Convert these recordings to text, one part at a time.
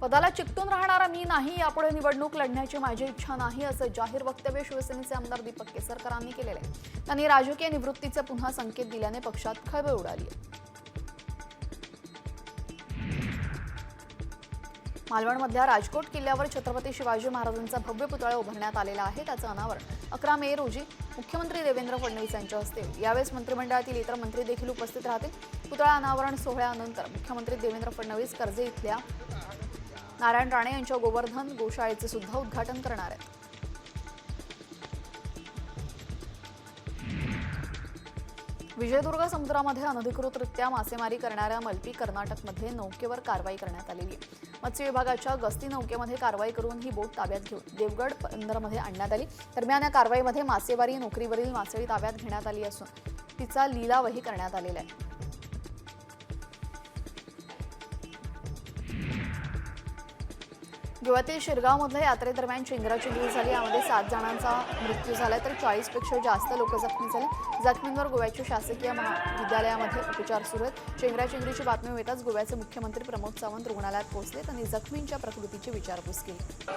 पदाला चिकटून राहणारा मी नाही, यापुढे निवडणूक लढण्याची माझी इच्छा नाही, असं जाहीर वक्तव्य शिवसेनेचे आमदार दीपक केसरकरांनी केलेले आहे. त्यांनी राजकीय निवृत्तीचे पुन्हा संकेत दिल्याने पक्षात खळबळ उडाली आहे. मालवणमधल्या राजकोट किल्ल्यावर छत्रपती शिवाजी महाराजांचा भव्य पुतळा उभारण्यात आलेला आहे. त्याचं अनावरण 11 मे रोजी मुख्यमंत्री देवेंद्र फडणवीस यांच्या हस्ते होईल. यावेळेस मंत्रिमंडळातील इतर मंत्री देखील उपस्थित राहतील. पुतळा अनावरण सोहळ्यानंतर मुख्यमंत्री देवेंद्र फडणवीस कर्जे इथल्या नारायण राणे यांच्या गोवर्धन गोशाळेचे सुद्धा उद्घाटन करणार आहेत. विजयदुर्ग समुद्रामध्ये अनधिकृतरित्या मासेमारी करणाऱ्या मल्पी कर्नाटकमध्ये नौकेवर कारवाई करण्यात आलेली आहे. मत्स्य विभागाच्या गस्ती नौकेमध्ये कारवाई करून ही बोट ताब्यात घेऊन देवगड बंदरामध्ये आणण्यात आली. दरम्यान या कारवाईमध्ये मासेमारी नोकरीवरील मासळी ताब्यात घेण्यात आली असून तिचा लिलावही करण्यात आलेला आहे. गोव्यातील शिरगावमधल्या यात्रेदरम्यान चेंगराचेंगरी झाली. यामध्ये 7 जणांचा मृत्यू झाला तर 40 पेक्षा जास्त लोक जखमी झाले. जखमींवर गोव्याच्या शासकीय महाविद्यालयामध्ये उपचार सुरू आहेत. चेंगराचेंगरीची बातमी मिळताच गोव्याचे मुख्यमंत्री प्रमोद सावंत रुग्णालयात पोहोचले. त्यांनी जखमींच्या प्रकृतीची विचारपूस केली.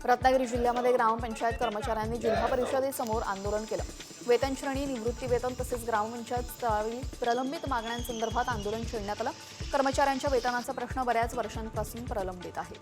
रत्नागिरी जिल्ह्यामध्ये ग्रामपंचायत कर्मचाऱ्यांनी जिल्हा परिषदेसमोर आंदोलन केलं. वेतन श्रेणी, निवृत्ती वेतन तसेच ग्रामपंचायत स्तरावरील प्रलंबित मागण्यांसंदर्भात आंदोलन छेडण्यात आलं. कर्मचाऱ्यांच्या वेतनाचा प्रश्न बऱ्याच वर्षांपासून प्रलंबित आहे.